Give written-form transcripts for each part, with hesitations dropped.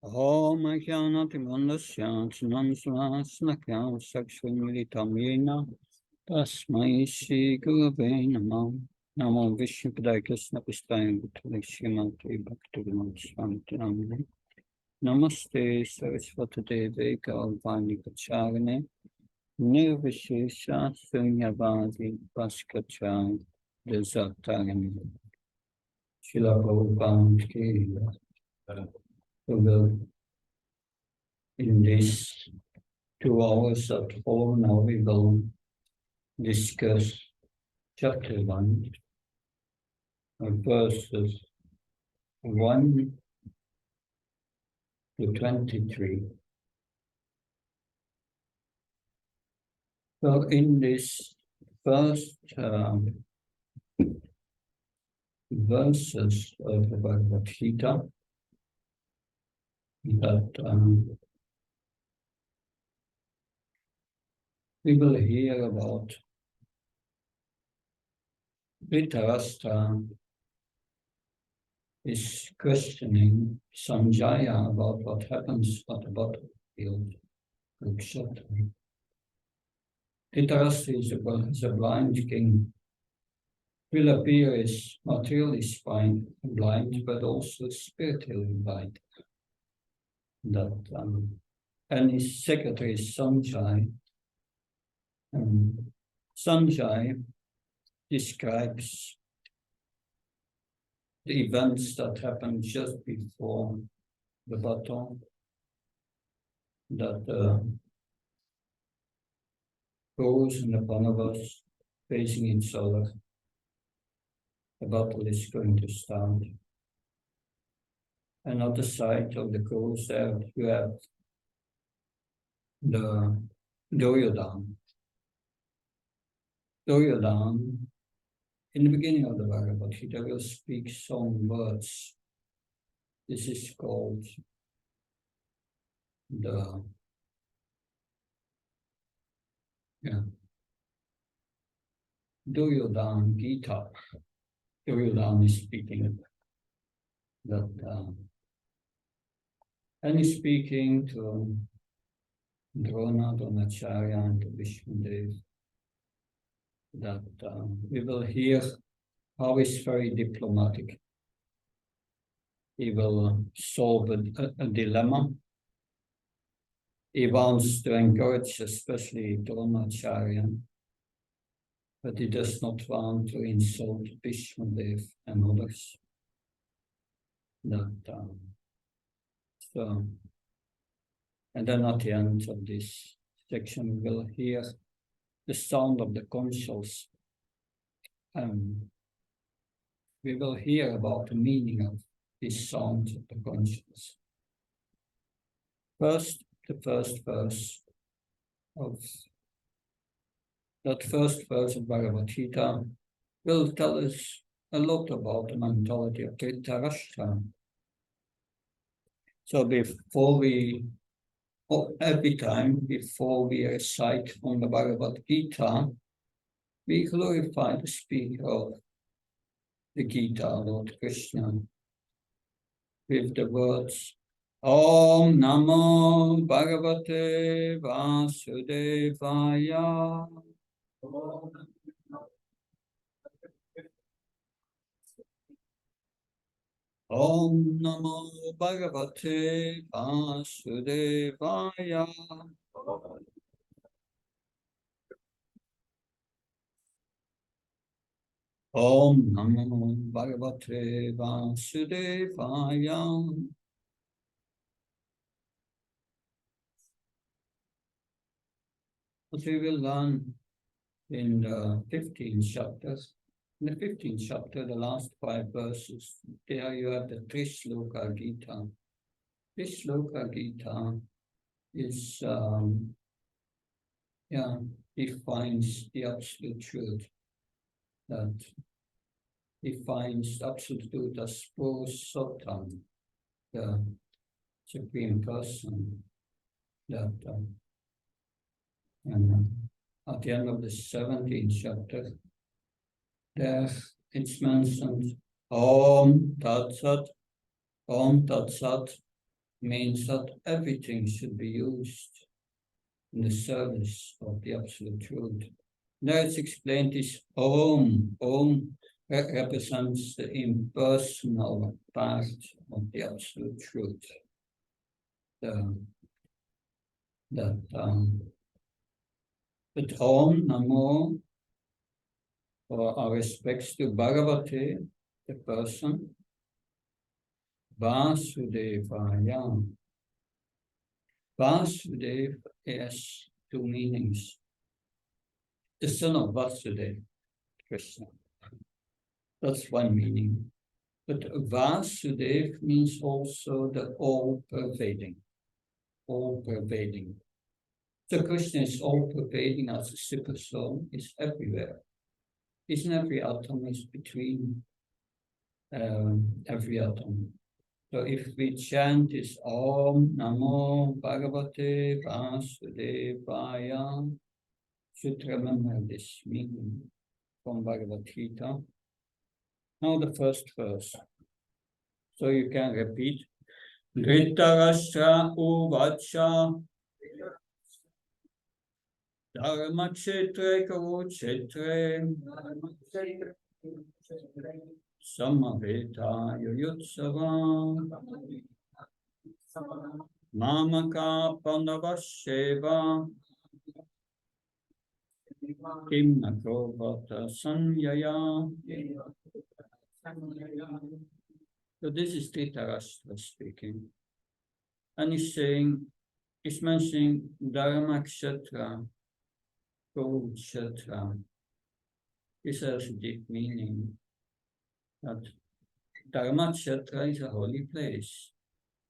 Om Ajnanatimirandasya Jnanasnakya Sakshvamilitam Yena Tasmai Shri Gurave Namah. Namo Vishnupadaya Krishna Pristaya Bhutale Srimati Bhakti Swami Namane Namaste Saraswati Deve Gaurvani Pacharane Nirvishesha Sunyavadi Vaskachar Desatarane Shila Prabhupada Ki in this 2 hours at follow, now we will discuss chapter 1, verses 1 to 23. So in this first verses of the Bhagavad Gita, that we will hear about Dhritarashtra is questioning Sanjaya about what happens at the battlefield of Kshatriya. Dhritarashtra is a blind king. Will appear as materially blind, but also spiritually blind. And his secretary Sanjay. Sanjay describes the events that happened just before the battle, that Gurus and the Pandavas facing each other. The battle is going to start. And on the side of the Gurus there you have the Duryodhana. Duryodhana, in the beginning of the Bhagavad Gita, will speak some words. This is called the Duryodhana Gita. Duryodhana is speaking that, and he's speaking to Drona, Dronacharya, and to Vishnudev. That we will hear how he's very diplomatic. He will solve a dilemma. He wants to encourage especially Dronacharya, but he does not want to insult Vishnudev and others. And then at the end of this section we will hear the sound of the conchs. We will hear about the meaning of this sound of the conchs. First, the first verse of Bhagavad Gita will tell us a lot about the mentality of Dhritarashtra. So every time before we recite from the Bhagavad Gita, we glorify the speaker of the Gita, Lord Krishna, with the words Om Namo Bhagavate Vasudevaya. Om Namo Bhagavate Vasudevaya. Om Namo Bhagavate Vasudevaya. What we will learn in the 15th chapter. In the 15th chapter, the last 5 verses, there you have the Trishloka Gita. Trishloka Gita is, defines the absolute truth. That defines absolute truth as Purushottam, the Supreme Person. That, and at the end of the 17th chapter, there it's mentioned Om Tat Sat, means that everything should be used in the service of the Absolute Truth. There it's explained this Om. Om represents the impersonal part of the Absolute Truth. But Om Namo, for our respects to Bhagavate, the person, Vasudevaya. Vasudev has two meanings. The son of Vasudeva, Krishna. That's one meaning. But Vasudev means also the all-pervading. All-pervading. So Krishna is all-pervading as a super soul, is everywhere. Is in every atom, is between every atom. So if we chant this Om Namo Bhagavate Vasudevaya, should remember this meaning from Bhagavad Gita. Now the first verse. So you can repeat. Dhritarashtra uvacha dharmakshetre karukshetre samaveta yuyutsava mamaka pandavasheva kim nakrovata sanyaya. So this is Dhritarashtra speaking. And he's mentioning Dharmakshetra, Kurukshetra. This has a deep meaning. That Dharmakshetra is a holy place.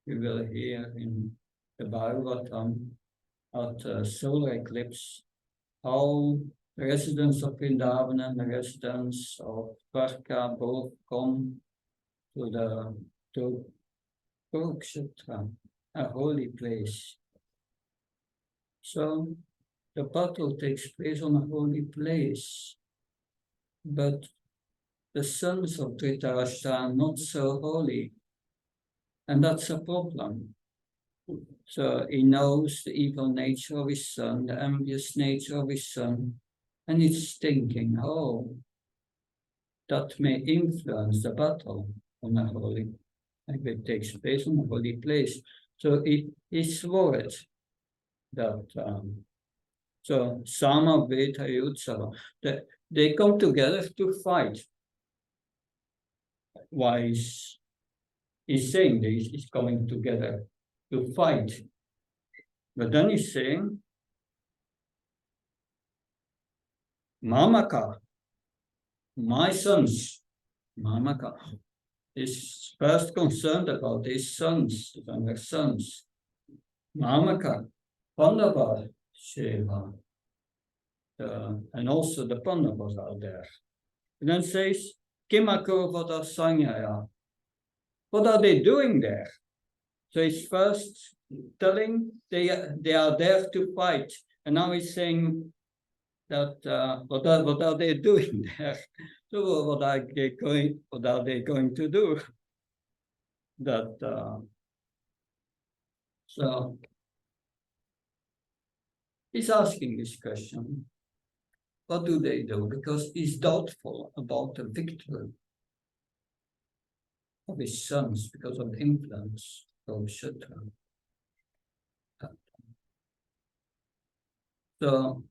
You will hear in the Bhagavatam at solar eclipse how the residents of Vrindavan and the residents of Dwarka both come to Kurukshetra, a holy place. So the battle takes place on a holy place, but the sons of Dhritarashtra are not so holy, and that's a problem. So he knows the evil nature of his son, the envious nature of his son, and he's thinking, oh, that may influence the battle on a holy, if it takes place on a holy place. So he's worried that, so Sama, Veta, Utsava, they come together to fight. Why he's saying this, he's coming together to fight. But then he's saying, Mamaka, my sons, Mamaka, is first concerned about his sons, his younger sons. Mamaka, Pandava, Sheva, and also the Pandavas are there. And then says, Kimakurvata Sanyaya. What are they doing there? So he's first telling they are there to fight, and now he's saying that what are they doing there? So what are they going to do? That so he's asking this question. What do they do? Because he's doubtful about the victory of his sons because of the influence of Kshetra. So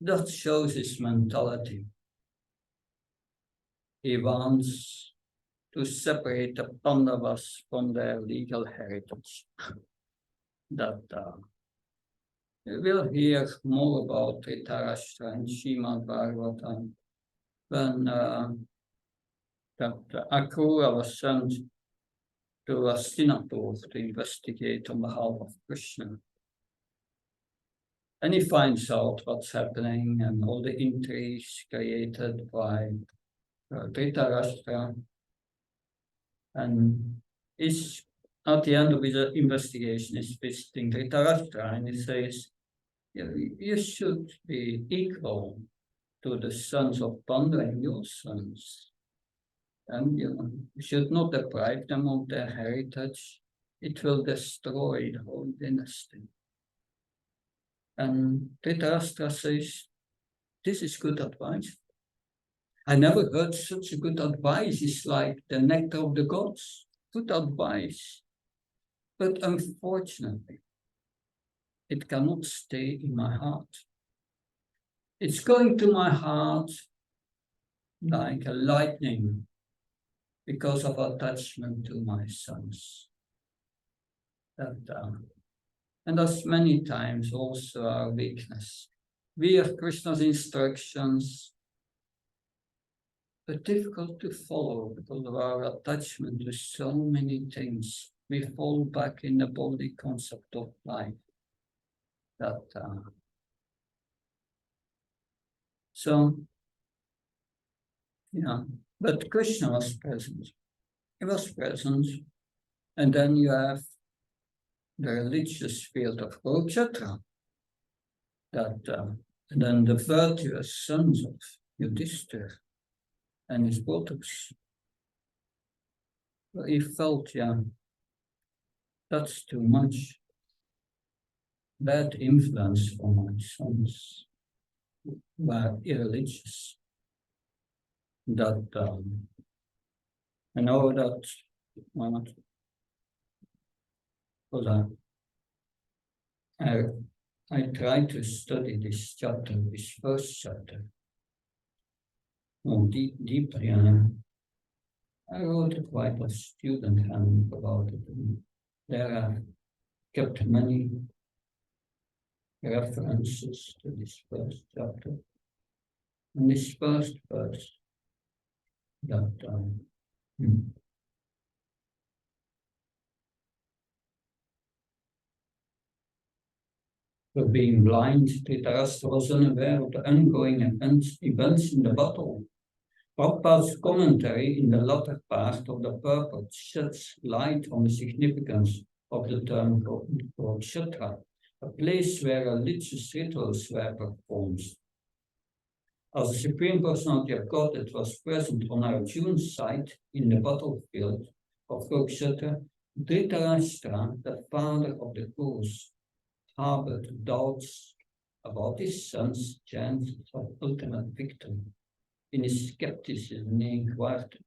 that shows his mentality. He wants to separate the Pandavas from their legal heritage. That we'll hear more about Dhritarashtra and Srimad Bhagavatam when that Akrura was sent to Hastinapur to investigate on behalf of Krishna. And he finds out what's happening and all the intrigues created by Dhritarashtra. And is at the end of his investigation is visiting Dhritarashtra, and he says, you should be equal to the sons of Pandava and your sons. And you should not deprive them of their heritage. It will destroy the whole dynasty. And Dhritarashtra says, this is good advice. I never heard such a good advice. It's like the nectar of the gods. Good advice. But unfortunately, it cannot stay in my heart. It's going to my heart like a lightning because of attachment to my sons. And that's many times also our weakness. We have Krishna's instructions, but difficult to follow because of our attachment to so many things. We fall back in the body concept of life. But Krishna was present. He was present. And then you have the religious field of Kurukshetra. And then the virtuous sons of Yudhishthira and his daughters. He felt, that's too much. Bad influence from my sons were irreligious. I know that I tried to study this chapter, this first chapter, more deeply, and I wrote quite a student handbook about it. And there I kept many references to this first chapter. And this first verse, for being blind, Dhritarashtra was unaware of the ongoing events in the battle. Prabhupada's commentary in the latter part of the purport sheds light on the significance of the term Kurukshetra, a place where religious rituals were performed. As the Supreme Personality of Godhead was present on Arjuna's side in the battlefield of Kurukshetra, Dhritarashtra, the father of the Kurus, harbored doubts about his son's chances of ultimate victory. In his skepticism, he inquired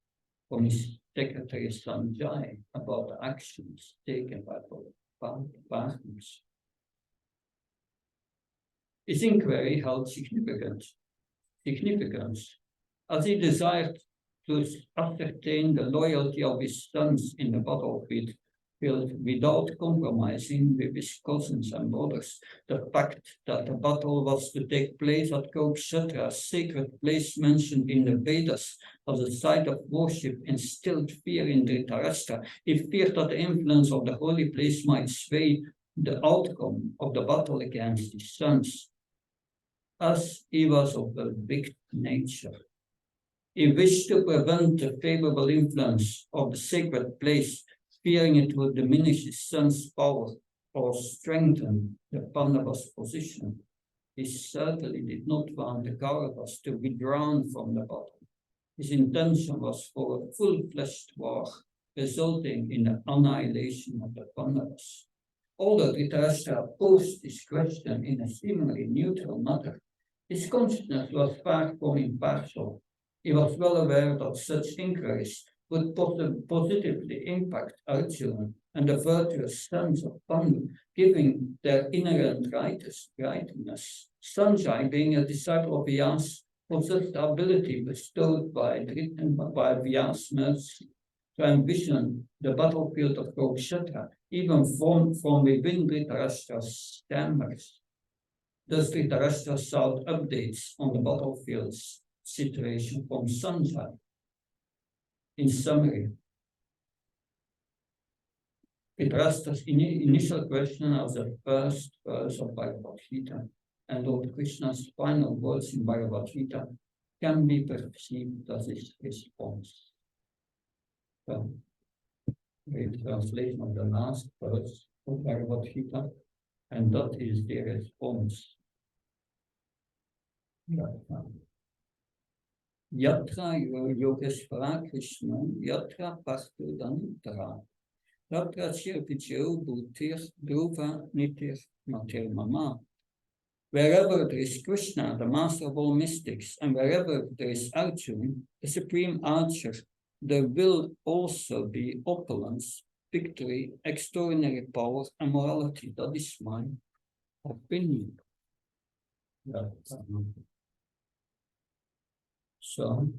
from his secretary Sanjay about the actions taken by both partners. His inquiry held significance, as he desired to ascertain the loyalty of his sons in the battlefield without compromising with his cousins and brothers. The fact that the battle was to take place at Kurukshetra, a sacred place mentioned in the Vedas as a site of worship, instilled fear in Dhritarashtra. He feared that the influence of the holy place might sway the outcome of the battle against his sons. As he was of a big nature, he wished to prevent the favorable influence of the sacred place, fearing it would diminish his son's power or strengthen the Pandavas' position. He certainly did not want the Kauravas to be drawn from the battle. His intention was for a full-fledged war, resulting in the annihilation of the Pandavas. Although Dhritarashtra posed this question in a seemingly neutral manner, his consciousness was far from impartial. He was well aware that such inquiries would positively impact Arjuna and the virtuous sons of Pandu, giving their inherent rightness. Sanjay, being a disciple of Vyas, possessed the ability bestowed by Vyas' mercy to envision the battlefield of Kurukshetra, even from within Dhritarashtra's chambers. Thus, Dhritarashtra sought updates on the battlefield's situation from Sanjay. In summary, Dhritarashtra's initial question of the first verse of Bhagavad Gita and Lord Krishna's final words in Bhagavad Gita can be perceived as his response. So, the translation of the last verse of Bhagavad Gita, and that is the response. Yatra Yogeshvara Krishna, Yatra Pastu Danutara, Yatra Chirpichil Bhutir Dhruva Nitir Matir Mama. Wherever there is Krishna, the master of all mystics, and wherever there is Arjuna, the supreme archer, there will also be opulence, victory, extraordinary power, and morality. That is my opinion. So,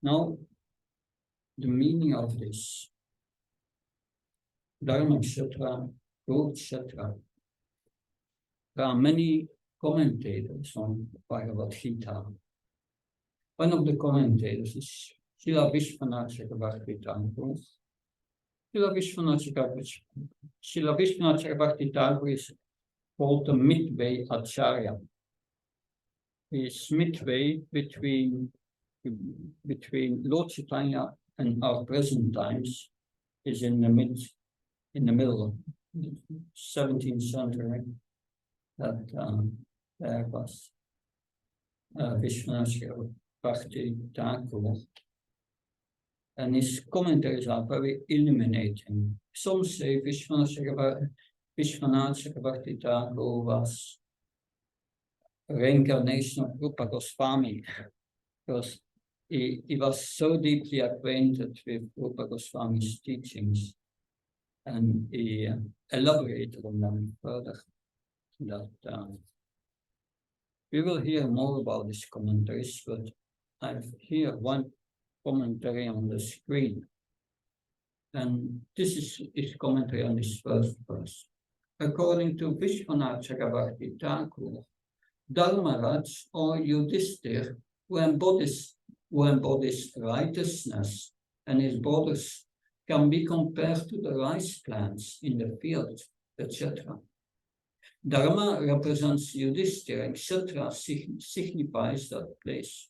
now the meaning of this Dharma Shatra, Road Shatra. There are many commentators on Bhagavad Gita. One of the commentators is Srila Vishwanath Chakravarti Thakur. Srila Vishwanath Chakravarti Thakur is called the midway Acharya. He is midway between Lord Chaitanya and our present times, is in the middle, 17th century. That there was Vishwanath Chakravarti Thakur, and his commentaries are very illuminating. Some say Vishwanath Chakravarti Thakur was a reincarnation of Rupa Goswami, because he was so deeply acquainted with Rupa Goswami's teachings, and he elaborated on them further. That we will hear more about these commentaries, but I have here one commentary on the screen, and this is his commentary on this first verse. According to Vishwanath Chakravarti Thakur, Dharmaraj or Yudhishthir, who embodies righteousness, and his borders can be compared to the rice plants in the field, etc. Dharma represents Yudhishthira, and Kshetra signifies that place.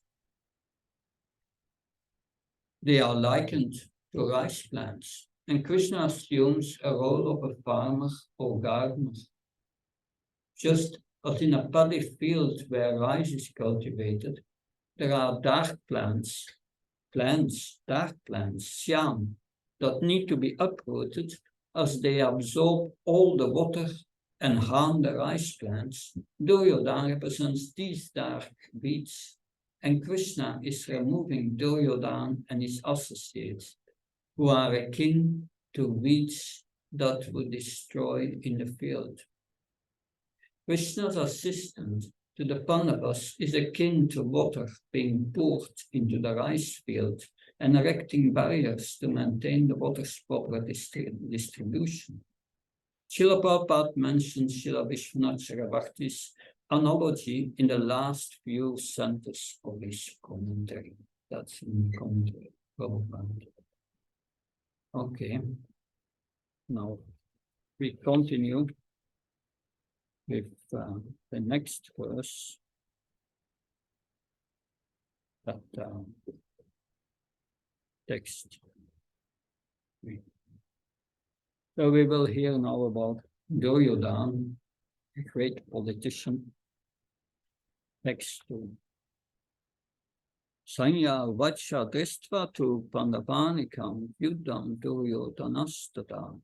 They are likened to rice plants, and Krishna assumes a role of a farmer or gardener. Just as in a paddy field where rice is cultivated, there are dark plants, shyam, that need to be uprooted as they absorb all the water and harm the rice plants. Duryodhana represents these dark weeds, and Krishna is removing Duryodhana and his associates, who are akin to weeds that would destroy in the field. Krishna's assistant to the Pandavas is akin to water being poured into the rice field and erecting barriers to maintain the water's proper distribution. Srila Prabhupada mentions Srila Vishwanath Chakravarti's analogy in the last few sentences of his commentary. That's in the commentary of Prabhupada. Okay, now we continue with the next verse. That text. So we will hear now about Duryodhana, a great politician. Text 2. Sanya vacha dristva tu pandavanikam yuddham Duryodhanastata.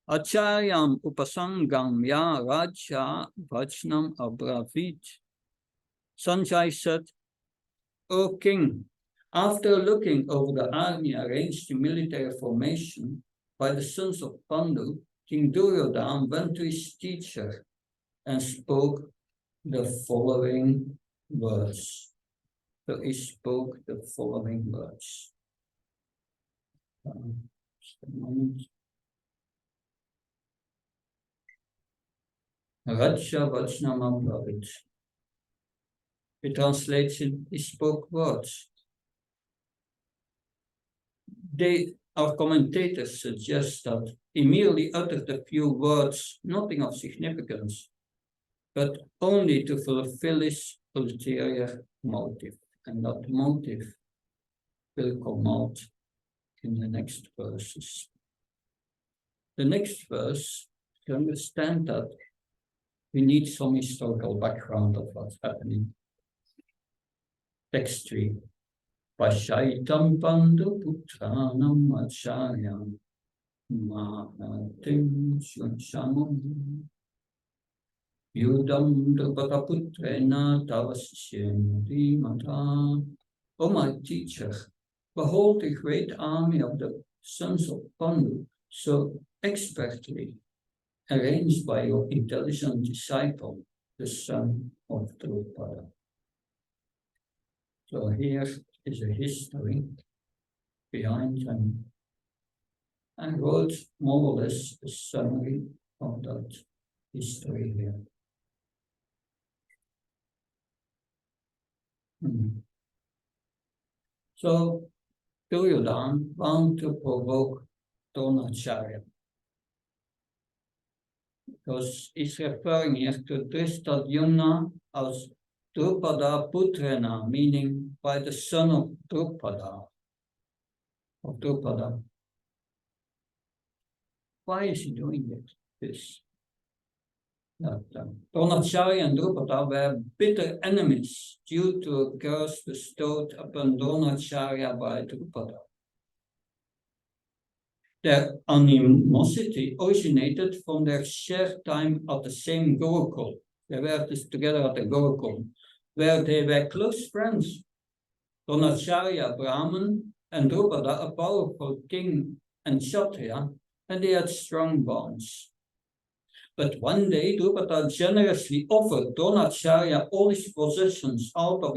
Acharyam upasangam ya raja vachnam abravit. Sanjay said, O king, after looking over the army arranged in military formation by the sons of Pandu, King Duryodhana went to his teacher and spoke the following words. So he spoke the following words. Just a moment. Raja Vachnama Bhavit. It translates in, he spoke words. Our commentators suggest that he merely uttered a few words, nothing of significance, but only to fulfill his ulterior motive. And that motive will come out in the next verses. The next verse, to understand that, we need some historical background of what's happening. Text 3. Pashaitam Pandu Putranam Acharyam Mahatim Shunshamam Yudam Drupadaputrena Tavasishem Mata. O my teacher, behold the great army of the sons of Pandu, so expertly arranged by your intelligent disciple, the son of Drupada. So here is a history behind him. I wrote more or less a summary of that history here. So Duryodhana wanted to provoke Dronacharya, because he's referring here to Drishtadyumna as Drupada Putrena, meaning by the son of Drupada. Why is he doing this? Dronacharya and Drupada were bitter enemies due to a curse bestowed upon Dronacharya by Drupada. Their animosity originated from their shared time at the same Gurukul. They were together at the Gurukul, where they were close friends. Dronacharya, Brahman, and Drupada, a powerful king and Kshatriya, and they had strong bonds. But one day, Drupada generously offered Dronacharya all his possessions out of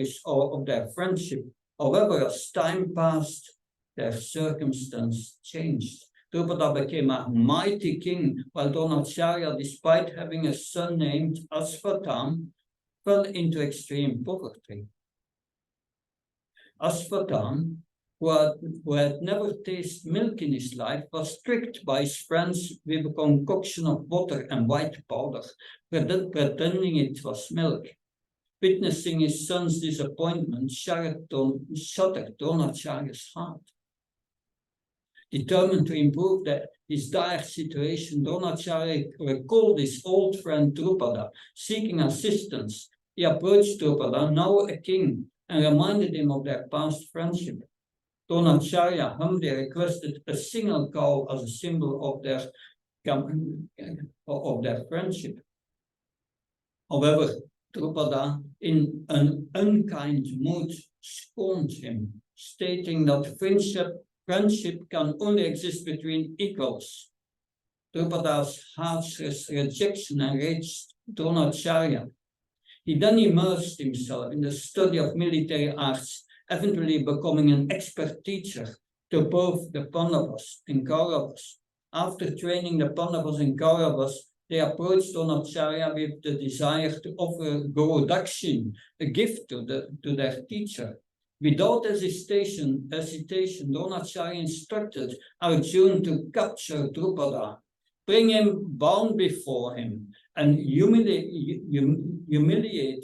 their friendship. However, as time passed, their circumstance changed. Drupada became a mighty king, while Dronacharya, despite having a son named Ashvatam, fell into extreme poverty. Ashvatam, who had never tasted milk in his life, was tricked by his friends with a concoction of water and white powder, pretending it was milk. Witnessing his son's disappointment shattered Dronacharya's heart. Determined to improve his dire situation, Dronacharya recalled his old friend Drupada, seeking assistance. He approached Drupada, now a king, and reminded him of their past friendship. Dronacharya humbly requested a single cow as a symbol of their friendship. However, Drupada, in an unkind mood, scorned him, stating that friendship can only exist between equals. Drupada's harsh rejection enraged Dronacharya. He then immersed himself in the study of military arts, eventually becoming an expert teacher to both the Pandavas and Kauravas. After training the Pandavas and Kauravas, they approached Dronacharya with the desire to offer Gorodakshin, a gift to their teacher. Without hesitation, Dronacharya instructed Arjuna to capture Drupada, bring him bound before him, and humiliate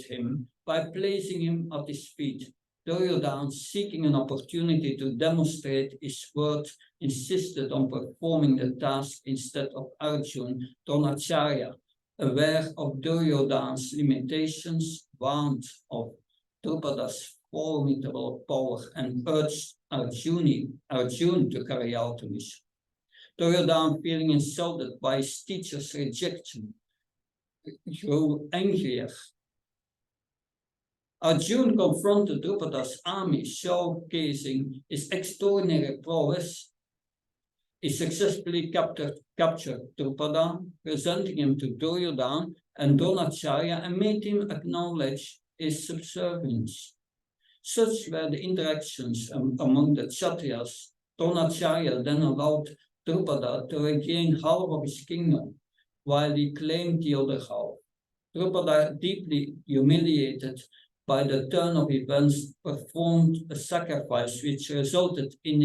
him by placing him at his feet. Duryodhana, seeking an opportunity to demonstrate his worth, insisted on performing the task instead of Arjuna. Dronacharya, aware of Duryodhana's limitations, warned of Drupada's formidable power and urged Arjuna to carry out the mission. Duryodhana, feeling insulted by his teacher's rejection, grew angrier. Arjuna confronted Drupada's army, showcasing his extraordinary prowess. He successfully captured Drupada, presenting him to Duryodhana and Dronacharya, and made him acknowledge his subservience. Such were the interactions among the Kshatriyas. Dronacharya then allowed Drupada to regain half of his kingdom, while he claimed the other half. Drupada, deeply humiliated by the turn of events, performed a sacrifice which resulted in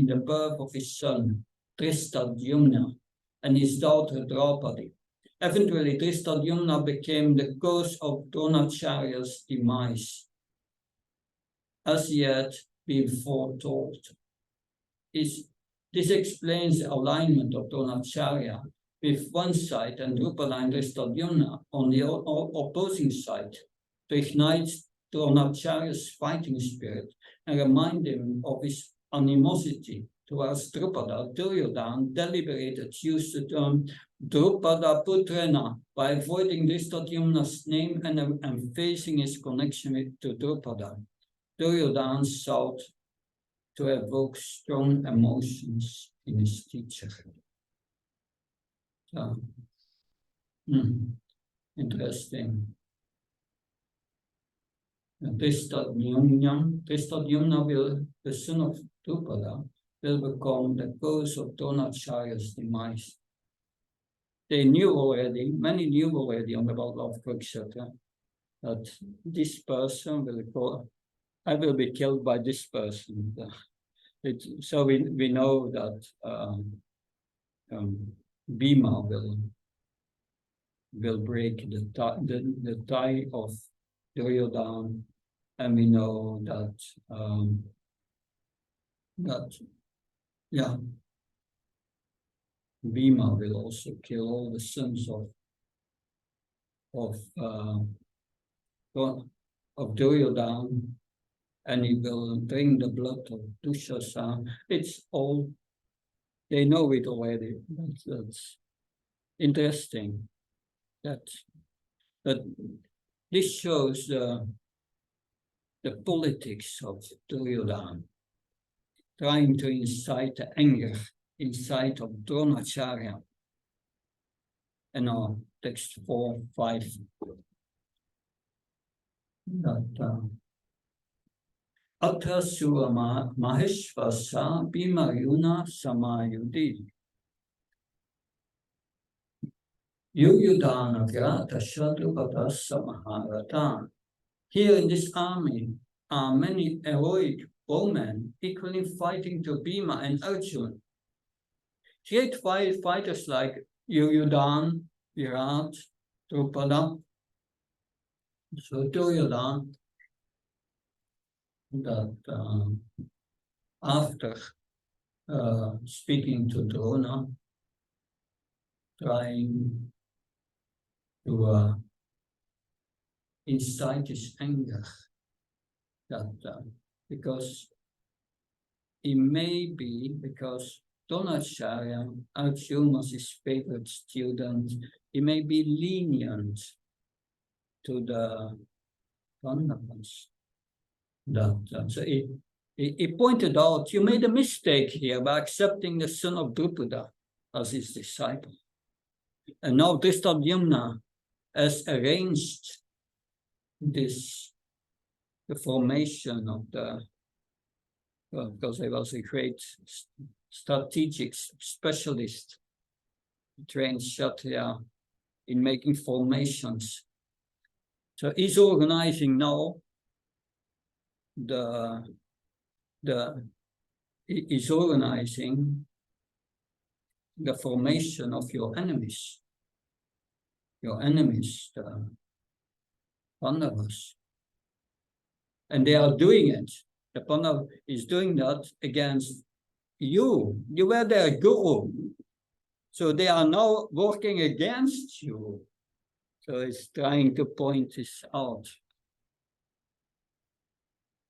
the birth of his son, Drishtadyumna, and his daughter Draupadi. Eventually, Drishtadyumna became the cause of Dronacharya's demise, as he had been foretold. This explains the alignment of Dronacharya with one side and Drupada and Drishtadyumna on the opposing side to ignite Dronacharya's fighting spirit and remind him of his animosity towards Drupada. Duryodhana deliberated use the term Drupada Putrena by avoiding Drishtadyumna's name and emphasizing his connection to Drupada. Duryodhana sought to evoke strong emotions in his teacher. Interesting. Drishtadyumna will, the son of Drupada, will become the cause of Dronacharya's demise. They knew already, many knew already on the battle of Kurukshetra, that this person will go, I will be killed by this person. So we know that Bhima will break the tie of Duryodhana, and we know that Bhima will also kill all the sons of Duryodhana, and he will drink the blood of Dushasana. It's all, they know it already. That's interesting. That this shows the politics of Duryodhana, trying to incite the anger inside of Dronacharya. And now text 4, 5. That Atra Surama Maheshvasa Bhimayuna Samayudi Yuyudhana Grata Shadrupada Samaharata. Here in this army are many heroic bowmen equally fighting to Bhima and Arjuna. Great fighters like Yuyudhana, Virat, Drupada. So Duryodhana, that after speaking to Drona, trying to incite his anger, that because it may be because Dronacharya, Arjuna was his favorite student, he may be lenient to the Pandavas. So he pointed out, you made a mistake here by accepting the son of Drupada as his disciple. And now Drishtadyumna has arranged the formation of because he was a great strategic specialist, trained Kshatriya in making formations. So he's organizing now he's organizing the formation of your enemies, the Pandavas. And they are doing it. The Pandav is doing that against you. You were their guru. So they are now working against you. So he's trying to point this out.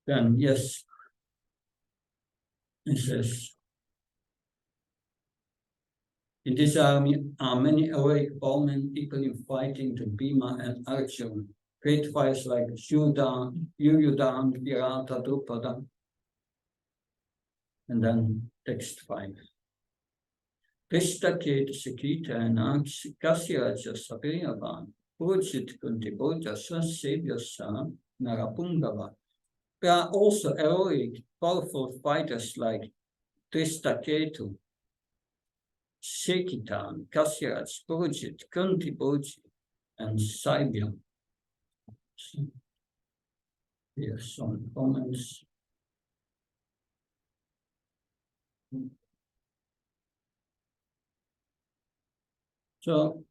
Then, yes, it says, in this army are many awake bowmen equally fighting to Bhima and Arjuna. Great fighters like Yuyudhana, Virata, Drupada. And then text 5. Krishtaketa Sakita and Kasyaraja Sabiravan, Purjit Kuntiboja Sasevyasa Narapungava. There are also heroic, powerful fighters like Tristaketu, Shekitan, Kasyaraj, Purjit, Kuntiboji, and Saibya. Here some comments. So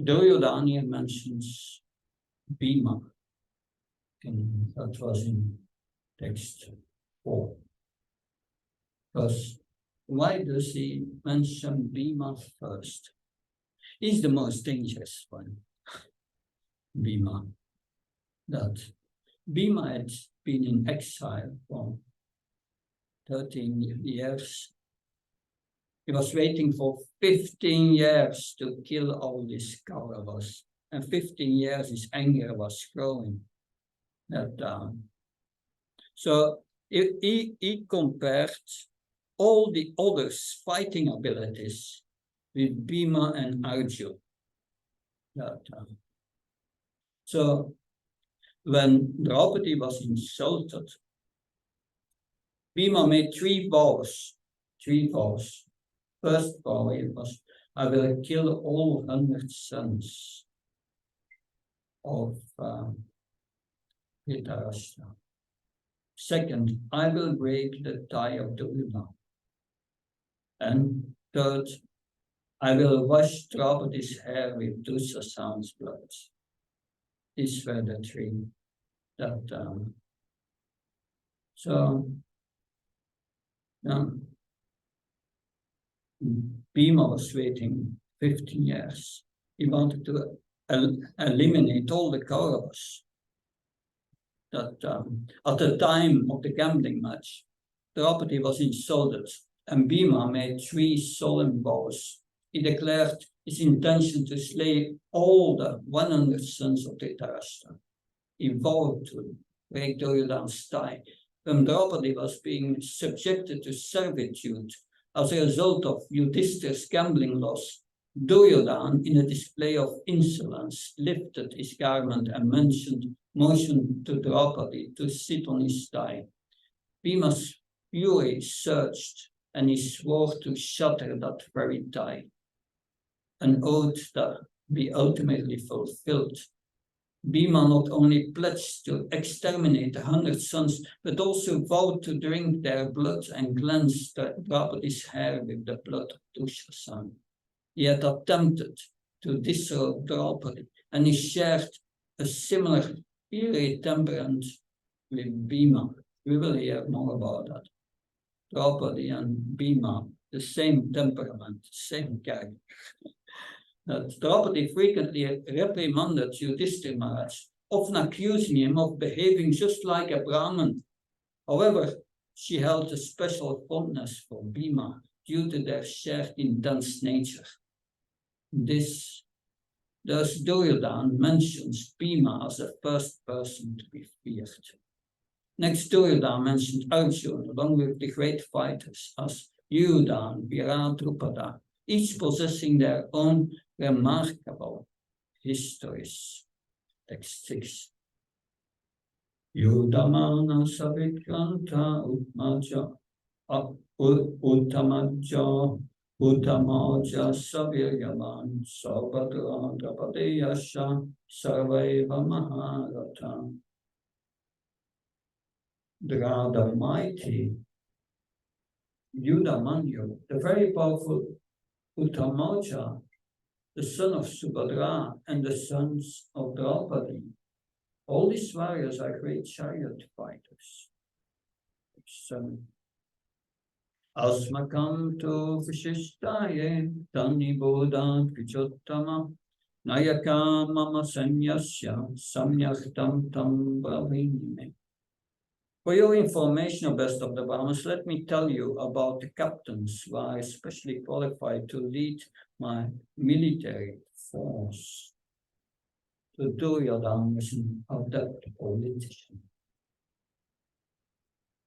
Duryodhana mentions Bhima, and that was in text 4. Because why does he mention Bhima first? He's the most dangerous one, Bhima. That Bhima had been in exile for 13 years. He was waiting for 15 years to kill all these Kauravas. And 15 years his anger was growing. So he compared all the others' fighting abilities with Bhima and Arjuna. So when Draupadi was insulted, Bhima made three vows. First vow was, I will kill all 100 sons of Dhritarashtra. Second, I will break the tie of Duryodhana. And third, I will wash Draupadi's hair with Dushasana's blood. These were the three that Bhima was waiting 15 years. He wanted to eliminate all the Kauravas. That at the time of the gambling match, Draupadi was insulted, and Bhima made three solemn vows. He declared his intention to slay all the 100 sons of Dhritarashtra. He vowed to break Duryodhana's tie. When Draupadi was being subjected to servitude as a result of Yudhishthira's gambling loss, Duryodhana, in a display of insolence, lifted his garment and motioned to Draupadi to sit on his thigh. Bhima's fury surged, and he swore to shatter that very tie, an oath that be ultimately fulfilled. Bhima not only pledged to exterminate 100 sons, but also vowed to drink their blood and cleanse Draupadi's hair with the blood of Dushasana. He had attempted to disrobe Draupadi, and he shared a similar fiery temperament with Bhima. We will hear more about that. Draupadi and Bhima, the same temperament, same character. Draupadi frequently reprimanded Yudhishthira Maharaj, often accusing him of behaving just like a Brahmin. However, she held a special fondness for Bhima due to their shared intense nature. Thus Duryodhana mentions Bhima as the first person to be feared. Next, Duryodhana mentioned Arjuna along with the great fighters as Yudhan, Virat, Drupada, each possessing their own remarkable histories. Text 6. Yudhamana savikranta utmaja utamaja Uttamaja Saviryaman Saubhadra Drapadeyasha Sarvaiva Maharata. The rather mighty Yudamanyu, the very powerful Uttamaja, the son of Subhadra and the sons of Draupadi. All these warriors are great chariot fighters. 7. Asmakam to Vishishtaye Tani Bodha Krichottama Nayaka Mama Sanyasya Samyaktam Tam Bhavinime. For your information, O best of the Brahmas, let me tell you about the captains who are especially qualified to lead my military force. So Duryodhana is an adept politician.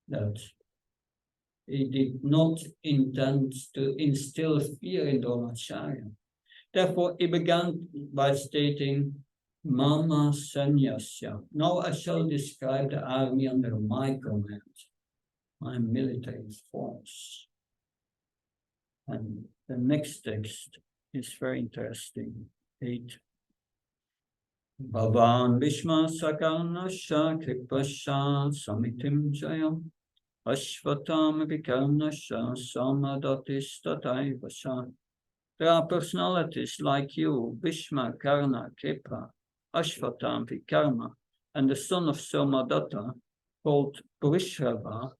That he did not intend to instill fear in Dronacharya. Therefore, he began by stating, Mama Sanyasya. Now I shall describe the army under my command, my military force. And the next text is very interesting. 8. Bhavan Vishma Sakarnasha Kripasha Samitim Jayam Ashvatam Vikarnasha Samadatis Tataivasha. There are personalities like you, Bhishma, Karna, Kripa, Ashvatam, Vikarma, and the son of Somadatta, called Purishrava,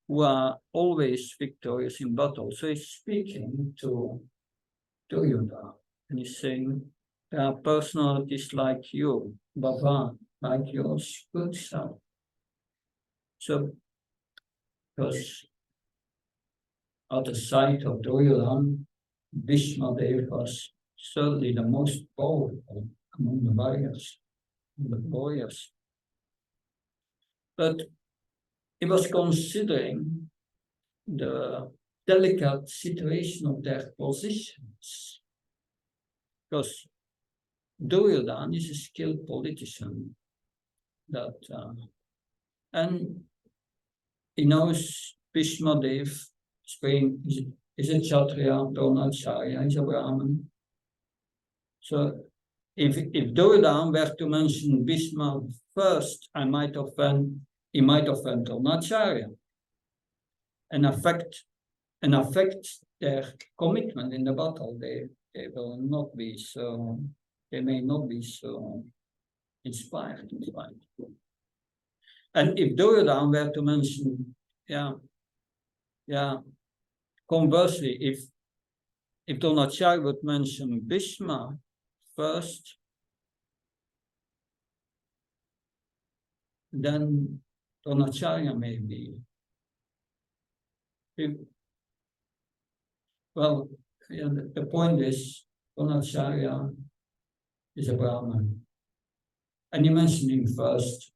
who are always victorious in battle. So he's speaking to Duryodhana, And he's saying, there are personalities like you, Baba, like yours, good self. So, because at the side of Deland, Bhishmadev was certainly the most powerful among the warriors. But he was considering the delicate situation of their positions. Because Deland is a skilled politician and he knows Bhishmadev is a Kshatriya, Dronacharya, is a Brahmin. So if Deland were to mention Bhishma first, he might offend Dronacharya and affect their commitment in the battle. They may not be so inspired. And if Deland were to mention, conversely, if Dronacharya would mention Bhishma first, then Dronacharya may be. The point is, Dronacharya is a Brahmin. And you mentioned him first.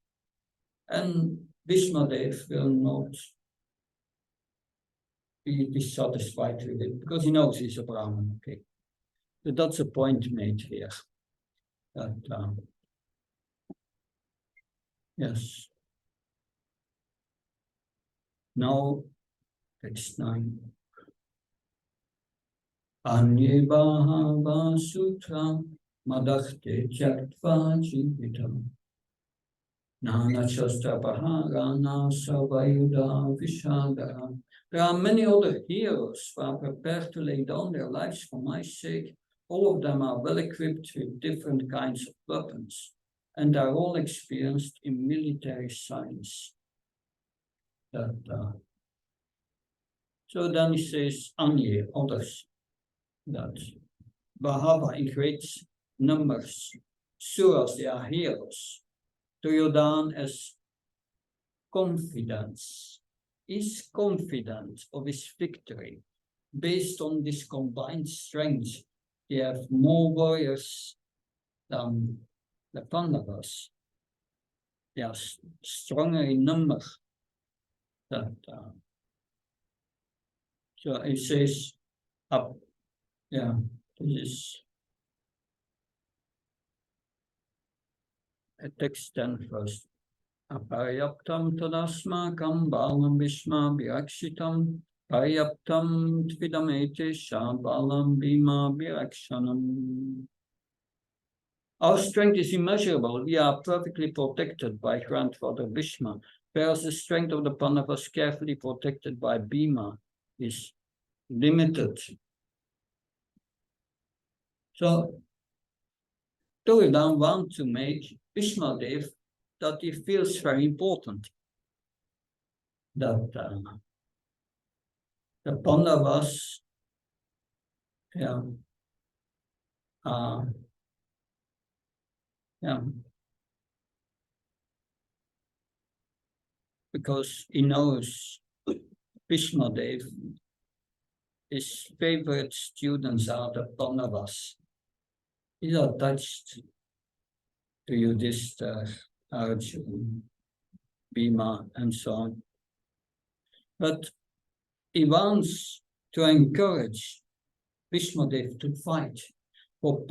And Bhishmadev will not be dissatisfied with it because he knows he's a Brahmin. Okay, so that's a point made here. That yes. Now, text 9. Anye bahava sutra madachte chaktva jivitam. Nana shastra paharana savayuda vishadara. There are many other heroes who are prepared to lay down their lives for my sake. All of them are well equipped with different kinds of weapons, and are all experienced in military science. So then he says, Anye, others, that Bahava in great numbers, Suras, they are heroes. Duryodhana as confidence, is confident of his victory. Based on this combined strength, they have more warriors than the Pandavas. They are stronger in number. So it says, this is a text 10 first. Aparyaptam tadasmakam balam bhishma virakshitam paryaptam tvidamete balam bhima virakshanam. Our strength is immeasurable. We are perfectly protected by grandfather Bhishma, whereas the strength of the Pandavas carefully protected by Bhima is limited. So Deland wants to make Bhishmadev that he feels very important. That the Pandavas because he knows Bhishmadev, his favorite students are the Pandavas. He's attached to Yudhishthira, Arjuna, Bhima, and so on. But he wants to encourage Bhishmadev to fight. For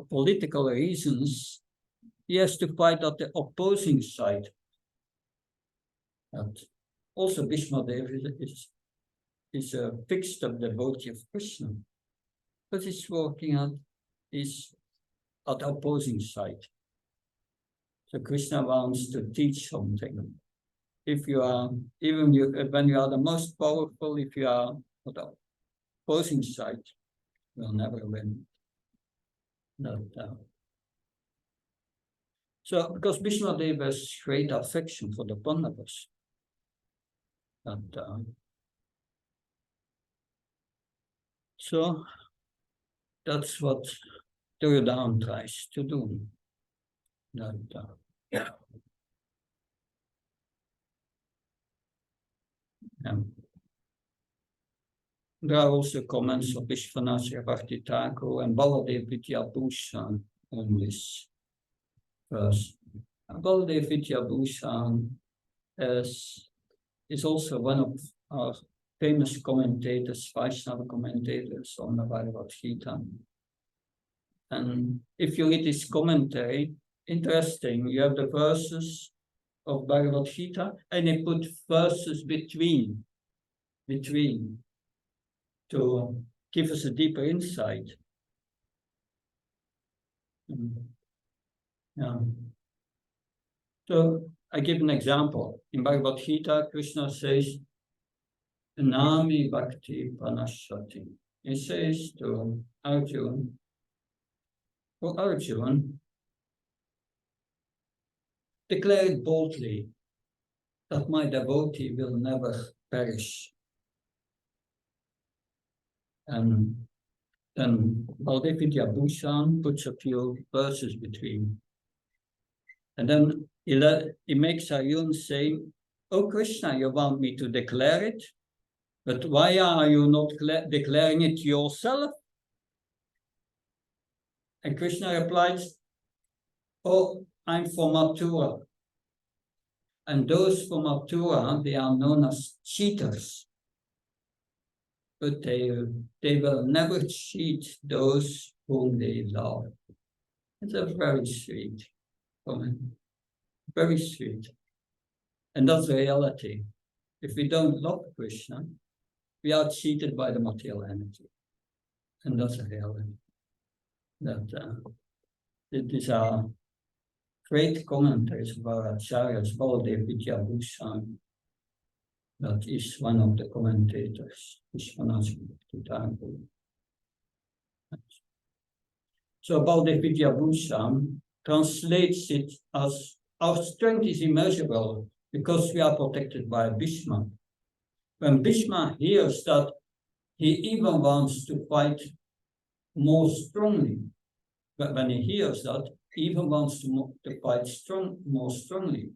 political reasons, he has to fight at the opposing side. And also Bhishmadev is a fixed up devotee of Krishna, but he's working at the opposing side. So Krishna wants to teach something. If you are, when you are the most powerful, if you are on the opposing side, you'll never win. So, because Bhishmadev has great affection for the Pandavas, so that's what Deland tries to do. Yeah. There are also comments of Vishwanatha Bhakti Thakur and Baladev Vidyabhushan on this verse. Baladev Vidyabhushan is also one of our famous commentators, Vaishnava commentators on the Bhagavad Gita. And if you read his commentary, interesting, you have the verses of Bhagavad Gita, and they put verses between to give us a deeper insight. Yeah. So I give an example. In Bhagavad Gita, Krishna says, Nami Bhakti Panashati. He says to Arjuna, for Arjuna, declare it boldly that my devotee will never perish. And then Baladev Vidyabhushan puts a few verses between. And then he makes Arjuna say, oh Krishna, you want me to declare it? But why are you not declaring it yourself? And Krishna replies, oh, I'm from Mathura. And those from Mathura, they are known as cheaters. But they will never cheat those whom they love. It's a very sweet comment. Very sweet. And that's the reality. If we don't love Krishna, we are cheated by the material energy. And that's the reality. These are great commentaries about Acharyas, Baladev Vidyabhushan. That is one of the commentators, Vishwanatha Bhakti Thakur. So Baladev Vidyabhushan translates it as our strength is immeasurable because we are protected by Bhishma. When Bhishma hears that, he even wants to fight more strongly. But when he hears that, he even wants to fight more strongly.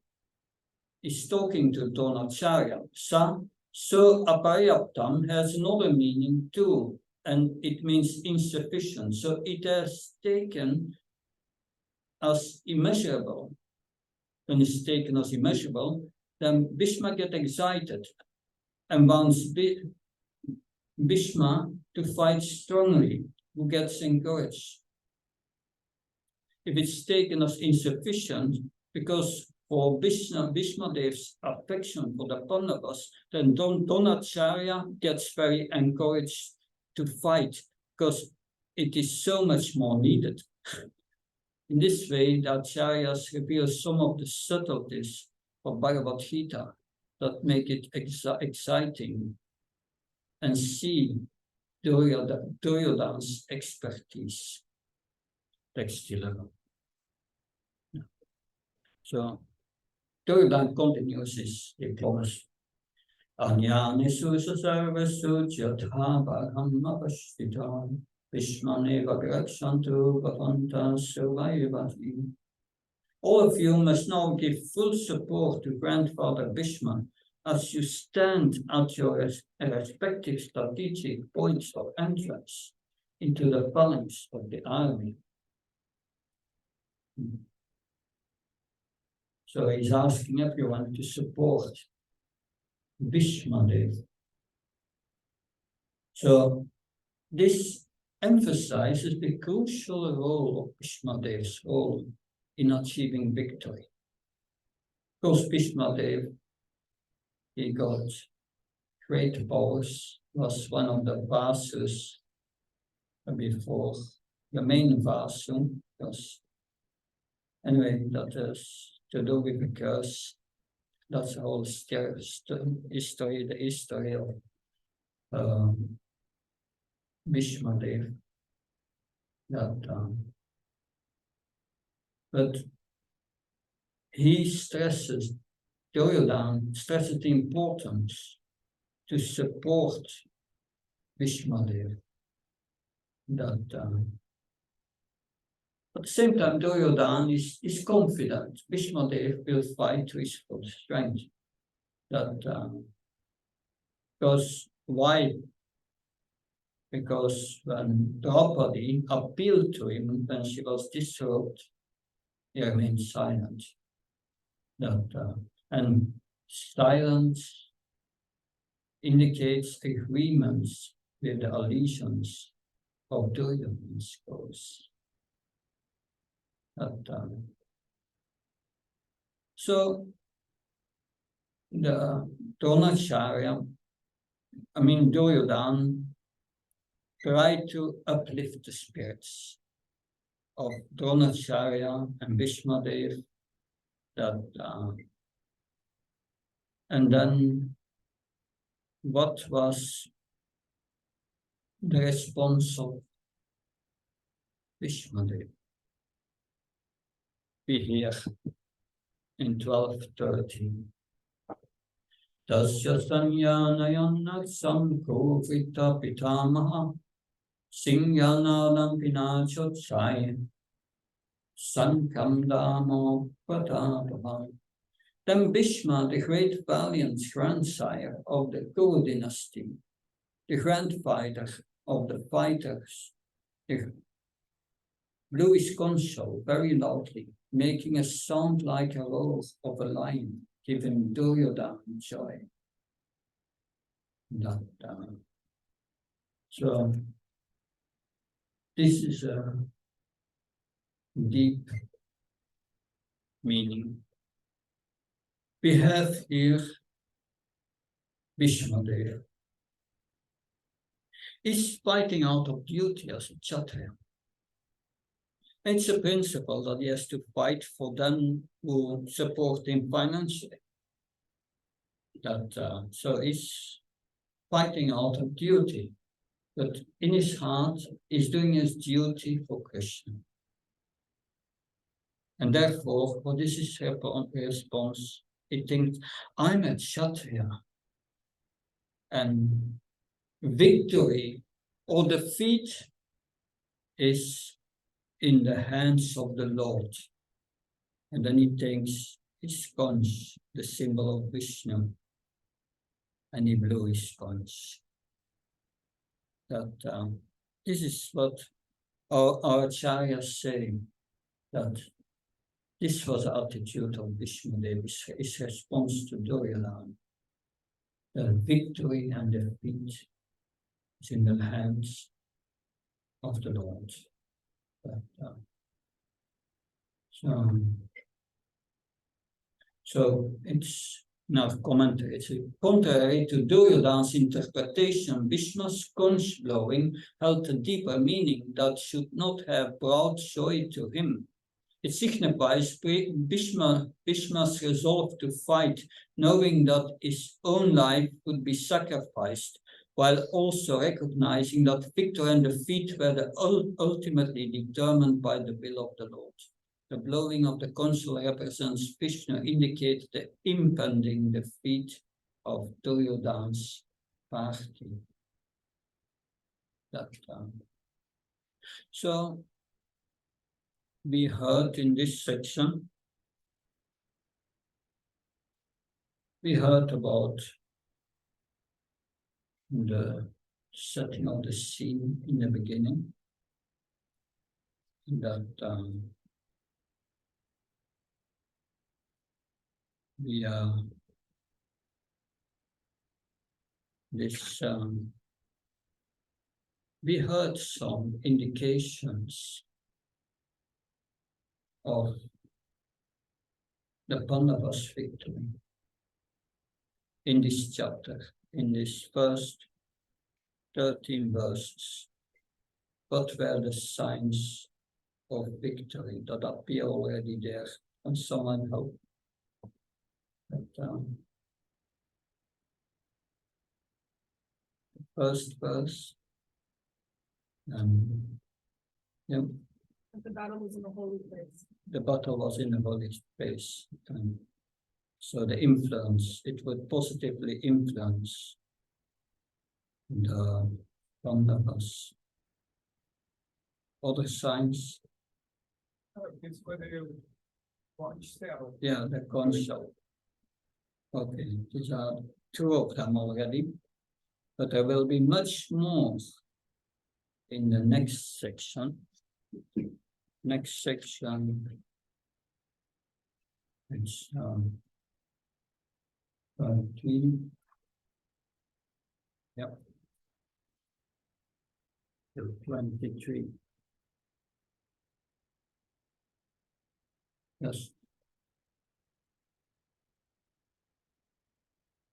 He's talking to Dronacharya. So aparyaptam has another meaning too, and it means insufficient. So it has taken as immeasurable. When it's taken as immeasurable, then Bhishma gets excited and wants Bhishma to fight strongly, who gets encouraged. If it's taken as insufficient, because for Bhishma Dev's affection for the Pandavas, then Dronacharya gets very encouraged to fight, because it is so much more needed. In this way, the Acharyas reveal some of the subtleties of Bhagavad Gita that make it exciting, and see Duryodhana's expertise. Text 11. So Duryodhana continues his promise. Anyani susa sarvasu jatha bhagam avashtitam Vishmaneva grakshantu bhavanta survayavati. All of you must now give full support to Grandfather Bhishma as you stand at your respective strategic points of entrance into the phalanx of the army. So he's asking everyone to support Bhishma Dev. So this emphasizes the crucial role of Bhishma Dev's role in achieving victory. Of course, Bhishma Dev, he got great powers, was one of the Vasus before the main Vasu. Anyway, that is to do with the curse. That's the whole history, the history of Bhishma Dev. But he stresses, Duryodhana stresses the importance to support Bhishma Dev. that at the same time Duryodhana is confident. Bhishmadev will fight to his full strength. That because why? Because when Draupadi appealed to him when she was disturbed, he remained silent. That and silence indicates agreements with the allegiance of Duryodhana's cause. So the Dronacharya, Duryodhana tried to uplift the spirits of Dronacharya and Bhishmadev, and then what was the response of Bhishmadev? We hear in 12:13. Tasya sanyanayannaksam kovita pitamaha sinyanadam pinachotsaya sankam damo patapava. Then Bhishma, the great valiant grandsire of the Kuru dynasty, the grandfather of the fighters, blew his conch shell very loudly, making a sound like a roar of a lion, giving Duryodhana joy. So this is a deep meaning. We have here Bhishmadev. He's fighting out of duty as a Kshatriya. It's a principle that he has to fight for them who support him financially. So he's fighting out of duty, but in his heart, he's doing his duty for Krishna. And therefore, what is his response? He thinks, I'm a Kshatriya, and victory or defeat is in the hands of the Lord. And then he takes his conch, the symbol of Vishnu, and he blew his conch. This is what our acharyas say, that this was the attitude of Bhishmadev, his response to Duryodhana. The victory and defeat is in the hands of the Lord. So it's now commentary. It's contrary to Duryodhana's interpretation, Bhishma's conch blowing held a deeper meaning that should not have brought joy to him. It signifies Bhishma's resolve to fight, knowing that his own life would be sacrificed, while also recognizing that victory and defeat were ultimately determined by the will of the Lord. The blowing of the conch represents Vishnu, indicates the impending defeat of Duryodhana's party. So we heard in this section, we heard about the setting of the scene in the beginning, that we heard some indications of the Pandavas' victory in this chapter, in this first 13 verses. What were the signs of victory that appear already there? Can someone help? The first verse. Yeah. The battle was in a holy place. The battle was in a holy place. So the influence, it would positively influence the Pandavas. other signs. It's whether you watch cell. Yeah, the console. Okay, these are two of them already, but there will be much more in the next section. Next section. It's 13. Yep. Till 23. Yes.